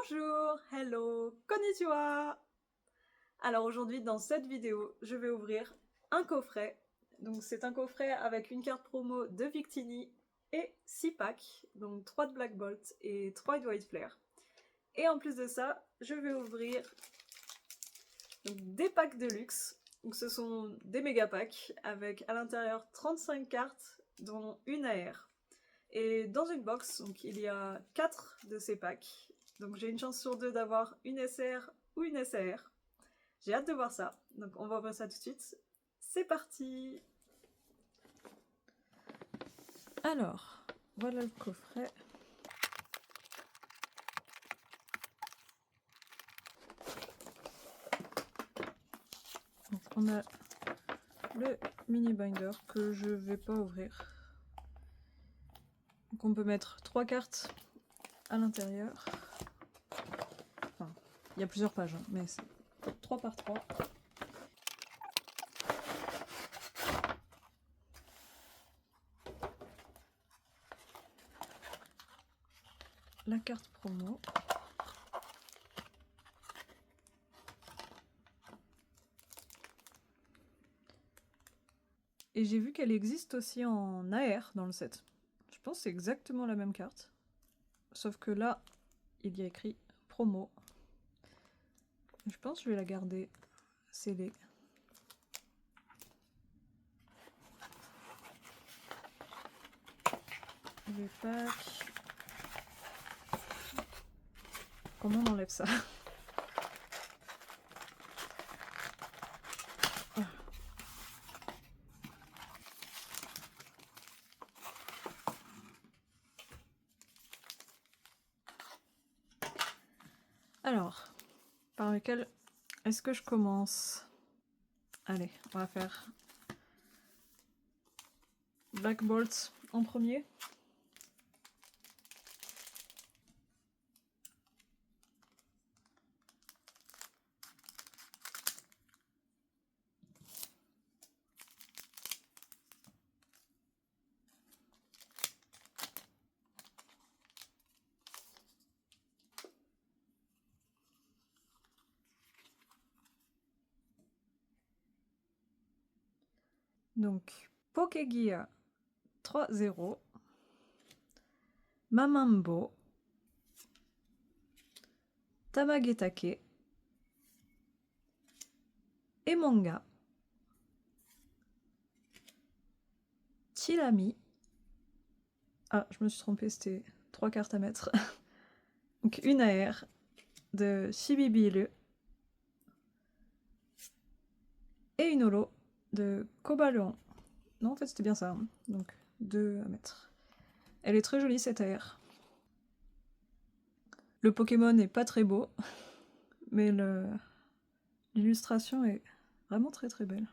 Bonjour, hello, konnichiwa. Alors aujourd'hui dans cette vidéo, je vais ouvrir un coffret. Donc c'est un coffret avec une carte promo de Victini et 6 packs, donc 3 de Black Bolt et 3 de White Flare. Et en plus de ça, je vais ouvrir donc, des packs de luxe. Donc ce sont des méga packs avec à l'intérieur 35 cartes dont une AR. Et dans une box, donc il y a 4 de ces packs. Donc j'ai une chance sur 2 d'avoir une SR ou une SAR. J'ai hâte de voir ça. Donc on va ouvrir ça tout de suite. C'est parti! Alors, voilà le coffret. Donc on a le mini binder que je vais pas ouvrir. Donc on peut mettre 3 cartes à l'intérieur. Enfin, il y a plusieurs pages, hein, mais c'est 3 par 3. La carte promo. Et j'ai vu qu'elle existe aussi en AR dans le set. Je pense que c'est exactement la même carte. Sauf que là, il y a écrit promo. Je pense que je vais la garder scellée. Les packs. Comment on enlève ça? Alors, par lequel est-ce que je commence? Allez, on va faire Black Bolt en premier. Donc, Pokégear 3-0, Mamambo, Tamagetake, Emanga, Chilami. Ah, je me suis trompée, c'était 3 cartes à mettre. Donc, une AR de Shibibiru et une holo de Cobalion. Non, en fait, c'était bien ça. Hein. Donc, 2 à mettre. Elle est très jolie cette AR. Le Pokémon n'est pas très beau, mais l'illustration est vraiment très très belle.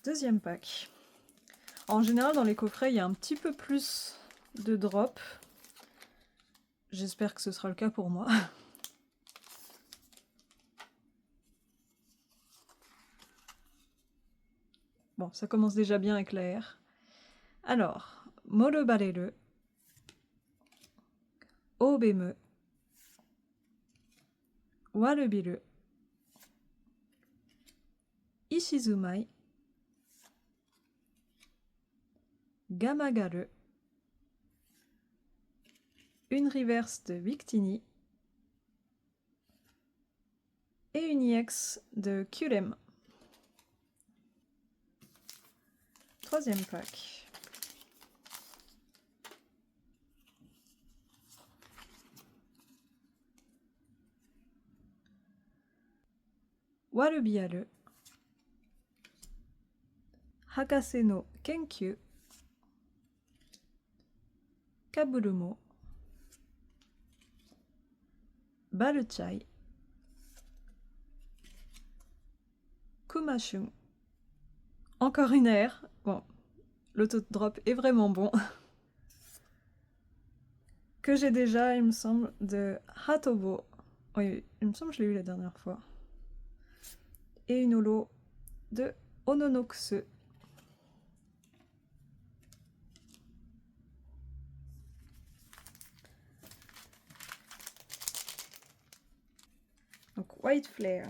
Deuxième pack. En général, dans les coffrets, il y a un petit peu plus de drops. J'espère que ce sera le cas pour moi. Bon, ça commence déjà bien avec la R. Alors, Modobareru, Obeme, Warubiru, Ishizumai, Gamagaru, une reverse de Victini et une EX de Kurem. Troisième pack. Warubiaru, Hakase no Kenkyu, Kaburumo, Baruchai, Kumashun. Encore une R. Bon, l'autodrop est vraiment bon. Que j'ai déjà, il me semble, de Hatobo. Oui, il me semble que je l'ai eu la dernière fois. Et une holo de Ononoksu. White Flare.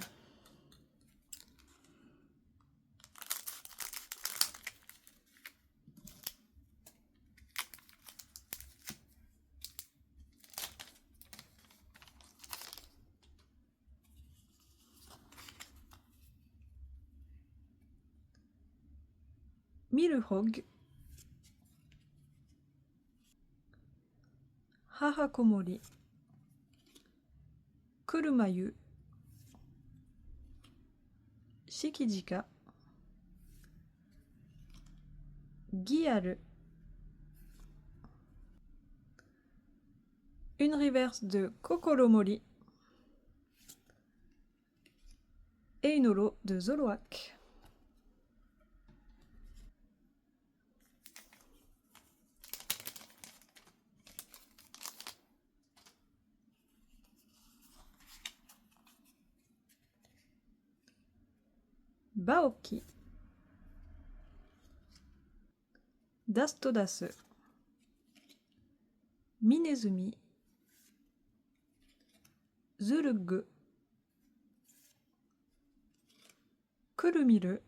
Milhog. Hahakomori. Kurumayu. Shikijika. Giaru. Une reverse de Kokoromori. Et une holo de Zoloak. Baoki. Dastodasu. Minezumi. Zurug. Kurumiru.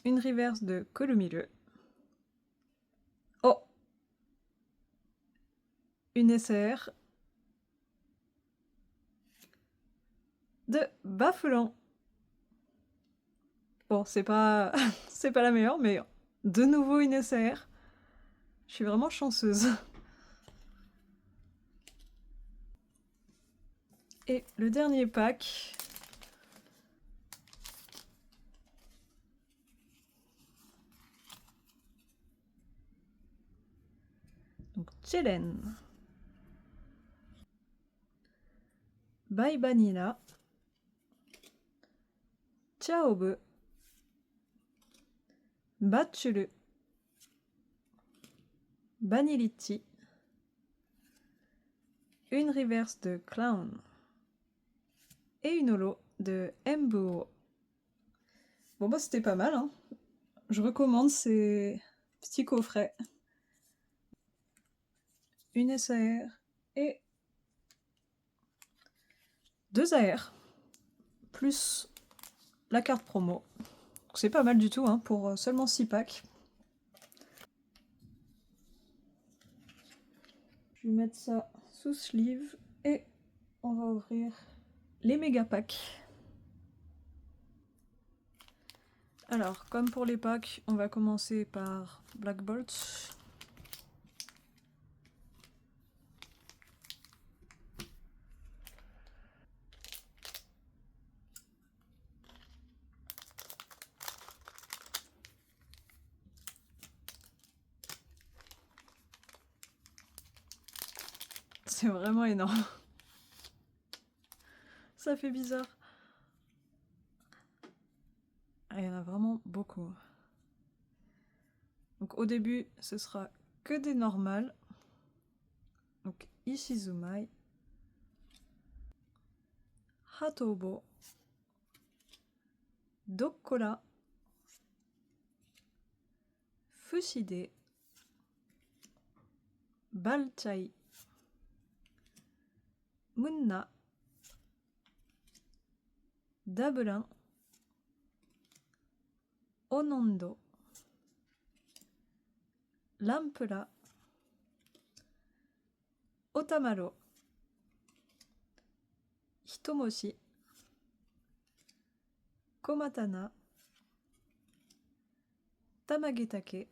Une reverse de Kurumiru. Oh! Une SR de Bafoulan. Bon, c'est pas c'est pas la meilleure, mais de nouveau une SR. Je suis vraiment chanceuse. Et le dernier pack. Donc, Chelen. By Vanilla. Chaobu. Bachuru. Vanillitti. Une reverse de Clown. Et une holo de Mbo. Bon bah c'était pas mal, hein. Je recommande ces petits coffrets. Une SAR et 2 AR. Plus la carte promo. C'est pas mal du tout, hein, pour seulement 6 packs. Je vais mettre ça sous sleeve et on va ouvrir les méga packs. Alors, comme pour les packs, on va commencer par Black Bolt. C'est vraiment énorme. Ça fait bizarre. Il y en a vraiment beaucoup. Donc au début, ce sera que des normales. Donc Ishizumai, Hatobo, Dokkola, Fushide, Balchai, Munna, Dablin, Onondo, Lampela, Otamaro, Hitomoshi, Komatana, Tamagetake,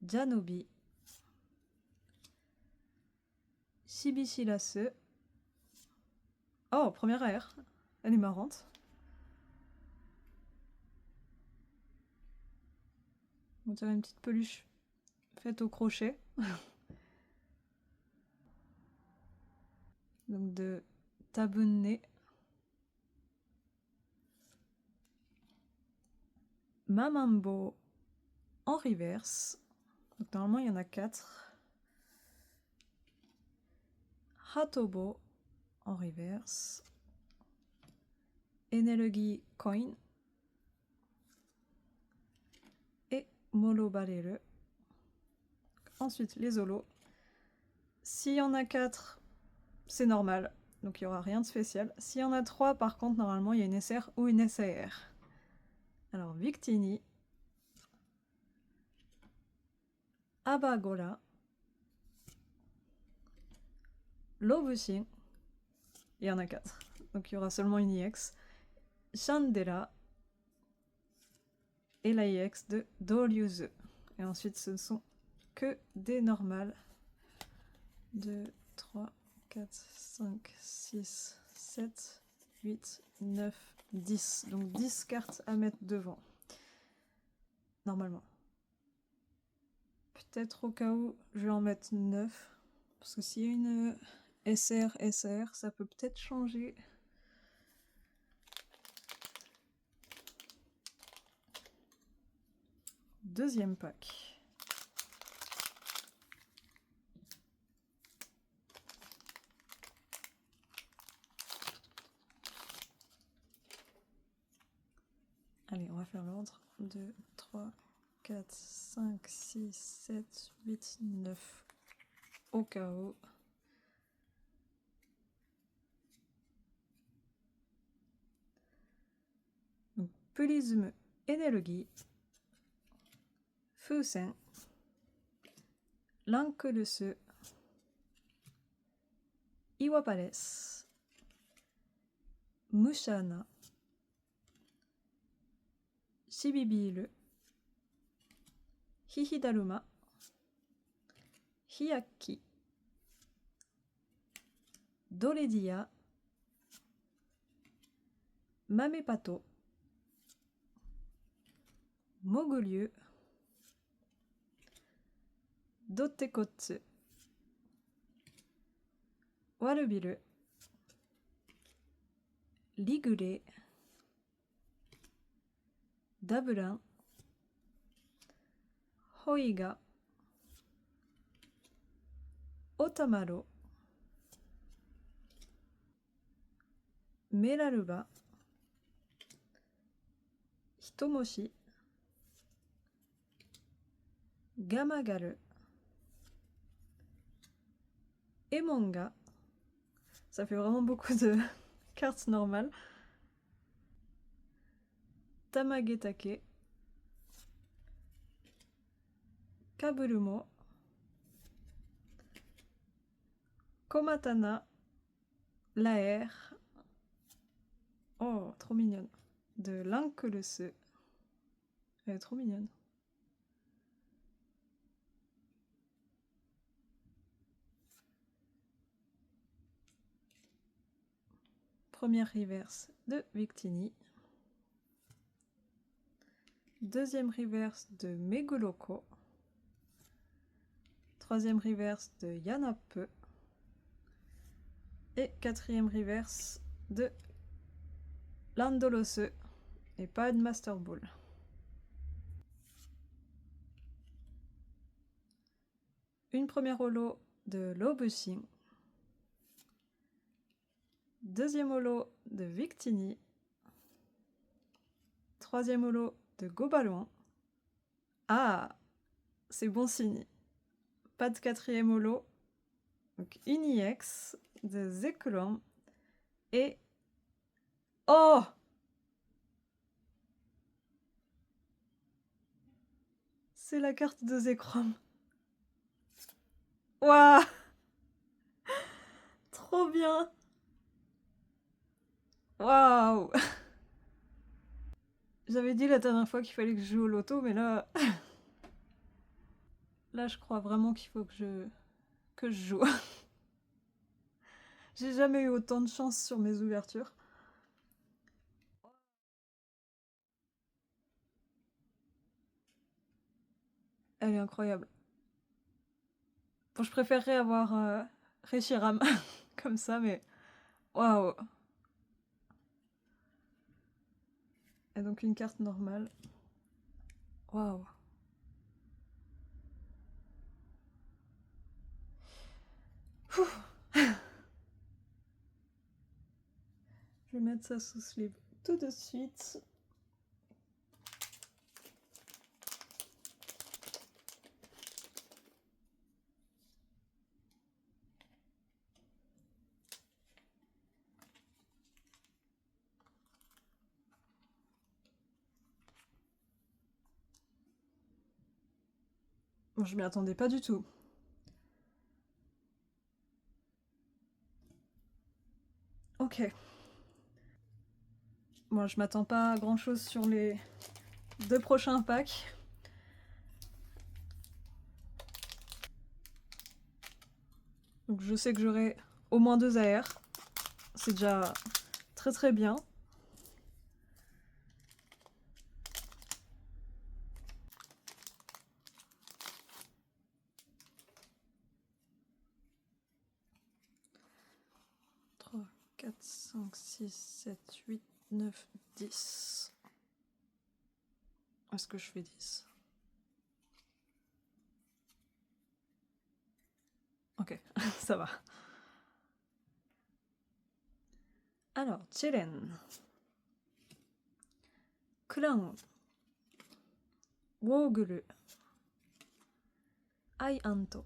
Janobi, Shibishirasu. Oh, première AR. Elle est marrante. On dirait une petite peluche faite au crochet. Donc de Tabunne. Mamambo en reverse. Donc normalement il y en a 4. Hatobo en reverse. Energy Coin. Et Molo Barelu. Ensuite les holos. S'il y en a 4, c'est normal. Donc il n'y aura rien de spécial. S'il y en a 3, par contre, normalement, il y a une SR ou une SAR. Alors, Victini, Abagola, Lobushin, il y en a 4. Donc il y aura seulement une IX. Chandela et la IX de Doryuzu. Et ensuite, ce ne sont que des normales. 2, 3, 4, 5, 6, 7, 8, 9, 10. Donc 10 cartes à mettre devant. Normalement. Peut-être au cas où, je vais en mettre 9. Parce que s'il y a une SR, ça peut peut-être changer. Deuxième pack. Allez, on va faire l'ordre. 2, 3, 4, 5, 6, 7, 8, 9. Au cas où. Donc, Pulisme Energy, Fusen, Lankelese, Iwapales, Mushana, Shibibiru, Hihidaruma, Hyaki, Doledia, Mamepato, Mogulyu, Dotekotsu, Warubiru, Ligure, Daburan, Hoiga, Otamaro, Meraruba, Hitomoshi, Gamagaru, Emonga. Ça fait vraiment beaucoup de cartes normales. Tamagetake, Kaburumo, Komatana, Laer. Oh, trop mignonne. De Lankelese. Elle est trop mignonne. Première reverse de Victini. Deuxième reverse de Meguloko. Troisième reverse de Yanape. Et quatrième reverse de Landolose. Et pas de Master Ball. Une première holo de Lobushin. Deuxième holo de Victini. Troisième holo de Gobaluan. Ah, c'est bon signe. Pas de quatrième holo. Donc une IX de Zekulon. Et... Oh! C'est la carte de Zekrom. Waouh! Trop bien! Waouh! J'avais dit la dernière fois qu'il fallait que je joue au loto, mais là... Là, je crois vraiment qu'il faut que je joue. J'ai jamais eu autant de chance sur mes ouvertures. Elle est incroyable. Bon, je préférerais avoir Reshiram comme ça, mais... Waouh! Et donc une carte normale. Waouh! Je vais mettre ça sous sleeve tout de suite. Bon, je m'y attendais pas du tout. Ok. Moi, je m'attends pas à grand chose sur les 2 prochains packs. Donc je sais que j'aurai au moins 2 AR. C'est déjà très très bien. Trois, 4, 5, 6, 7, 8, 9, 10. Est-ce que je fais 10? Ok, ça va. Alors, Chiren. Clown. Woguru. Aianto.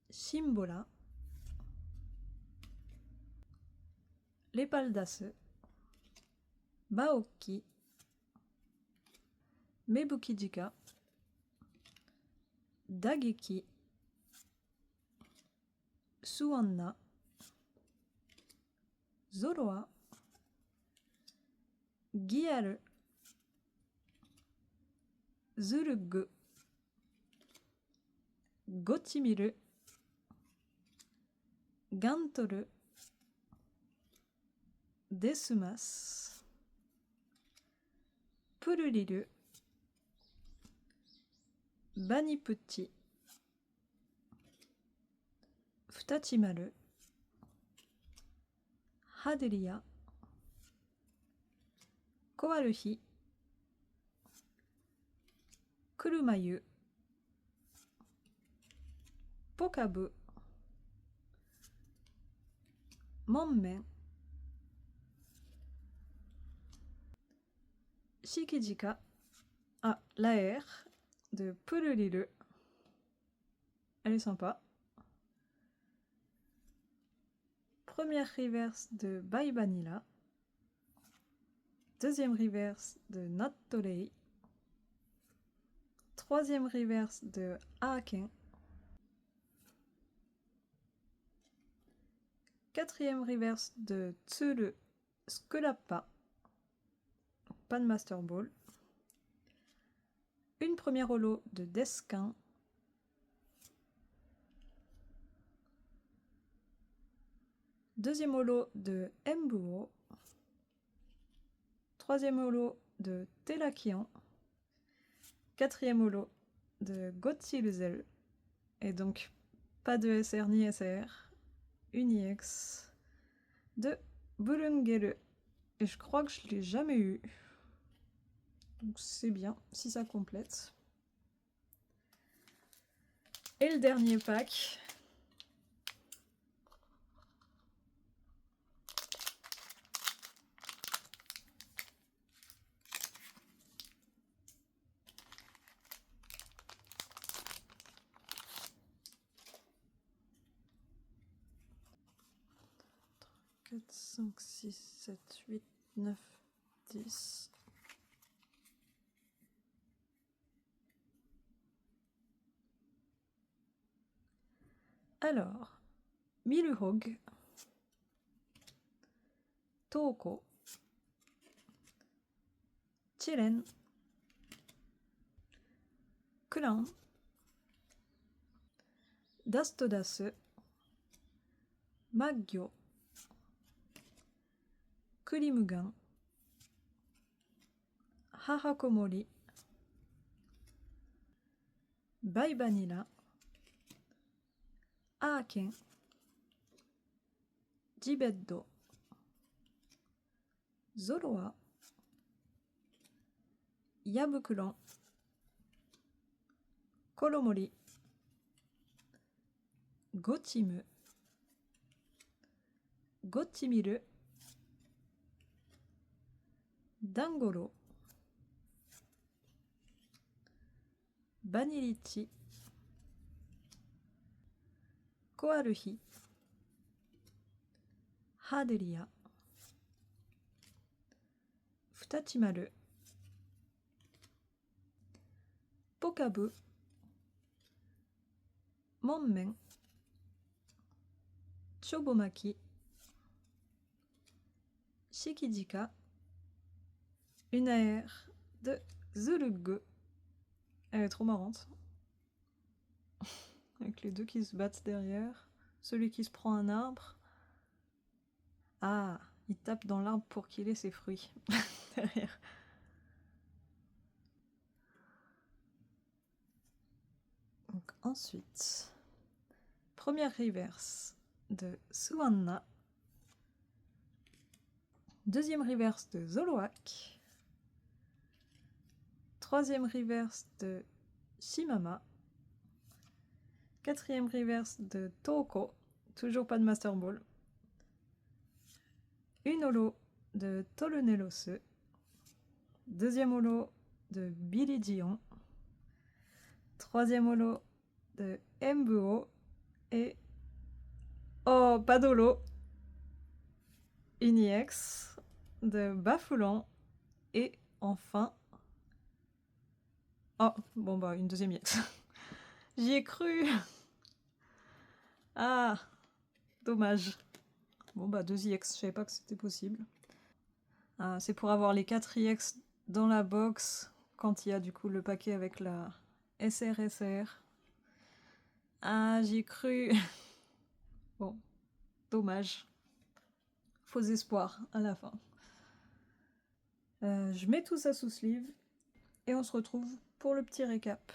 Shimbola. Lepaldasu. Baoki. Mebukijika. Dageki. Suanna. Zoroa. Giaru. Zurug. Gochimiru. Gantoru. Desumas. Pururiru. Banipuchi. Futachimaru. Haderia. Koaruhi. Kurumayu. Pokabu. Monmen. Shikijika. Ah, l'AR de Pururiru. Elle est sympa. Première reverse de Bye Vanilla. Deuxième reverse de Not Today. Troisième reverse de Aaken. Quatrième reverse de Tsuru Skulappa. Pas de Master Ball. Une première holo de Desquin. Deuxième holo de Mbuo. Troisième holo de Telakian. Quatrième holo de Gotsilzel. Et donc pas de SR ni SR. Uniex de Burungere. Et je crois que je l'ai jamais eu. Donc c'est bien si ça complète. Et le dernier pack. Quatre, 5, 6, 7, 8, 9, 10. Alors, Miluhog, Toko, Chiren, Clan, Dastodasu, Maggyo, Kurimugan, Hahakomori, Bye Vanilla, Aaken, Jibeddo, Zoroa, Yabukuron, Koromori, Gochimu, Gochimiru, Dangoro, Banilichi, Koaruhi, Haderia, Futachimaru, Tokabu, Monmen, Chobomaki, Shikijika, une AR de Zulugu. Elle est trop marrante. Avec les deux qui se battent derrière. Celui qui se prend un arbre. Ah, il tape dans l'arbre pour qu'il ait ses fruits derrière. Donc ensuite, première reverse de Suwanna. Deuxième reverse de Zoloak. Troisième reverse de Shimama. Quatrième reverse de Toko. Toujours pas de Master Ball. Une holo de Tolunelose. Deuxième holo de Billy Dion. Troisième holo de Mbuo. Et... oh, pas d'holo. Une EX de Bafoulan. Et enfin... oh, bon bah, une deuxième EX. J'y ai cru. Ah, dommage. Bon bah, 2 EX, je savais pas que c'était possible. Ah, c'est pour avoir les 4 EX dans la box quand il y a du coup le paquet avec la SRSR. Ah, j'y ai cru. Bon, dommage. Faux espoir à la fin. Je mets tout ça sous sleeve et on se retrouve pour le petit récap.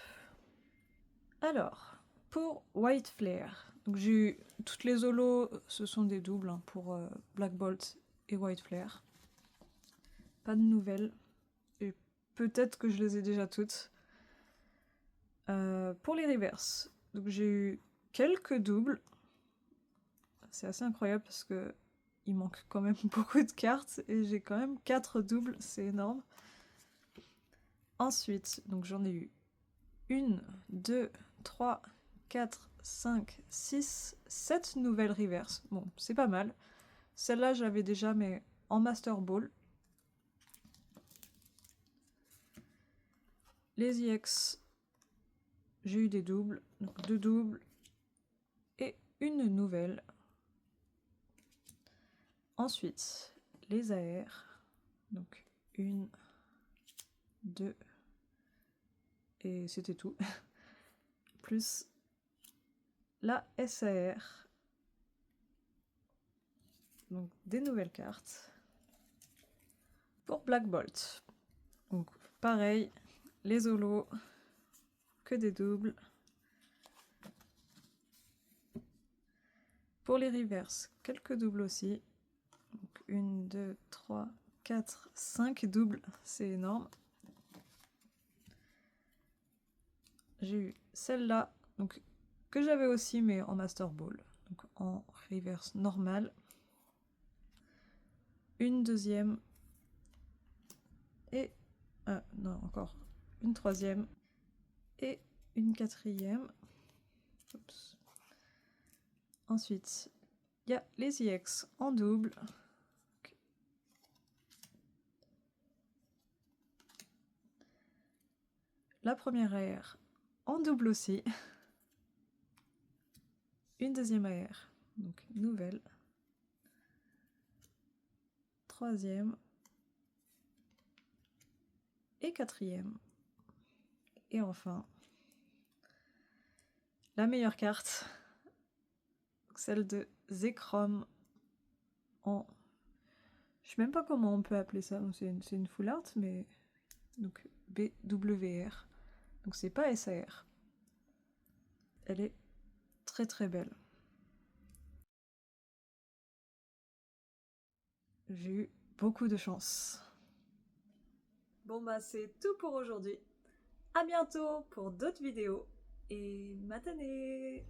Alors, pour White Flare, j'ai eu toutes les holos, ce sont des doubles hein, pour Black Bolt et White Flare. Pas de nouvelles. Et peut-être que je les ai déjà toutes. Pour les reverses, donc j'ai eu quelques doubles. C'est assez incroyable parce que il manque quand même beaucoup de cartes et j'ai quand même 4 doubles, c'est énorme. Ensuite, donc j'en ai eu 1, 2, 3, 4, 5, 6, 7 nouvelles reverses. Bon, c'est pas mal. Celle-là, j'avais déjà, mais en Master Ball. Les EX, j'ai eu des doubles, donc 2 doubles et une nouvelle. Ensuite, les AR, donc 1, 2, et c'était tout. Plus la SAR, donc des nouvelles cartes. Pour Black Bolt, donc pareil, les holos, que des doubles. Pour les reverses, quelques doubles aussi. Donc 1, 2, 3, 4, 5 doubles, c'est énorme. J'ai eu celle-là, donc que j'avais aussi mais en Master Ball, donc en reverse normal. Une deuxième et non encore une troisième et une quatrième. Oups. Ensuite, il y a les EX en double. La première AR en double aussi. Une deuxième AR, donc nouvelle. Troisième. Et quatrième. Et enfin, la meilleure carte, celle de Zekrom en... je sais même pas comment on peut appeler ça, c'est une full art, mais... donc BWR. Donc c'est pas SAR. Elle est très très belle. J'ai eu beaucoup de chance. Bon bah c'est tout pour aujourd'hui. À bientôt pour d'autres vidéos et matane!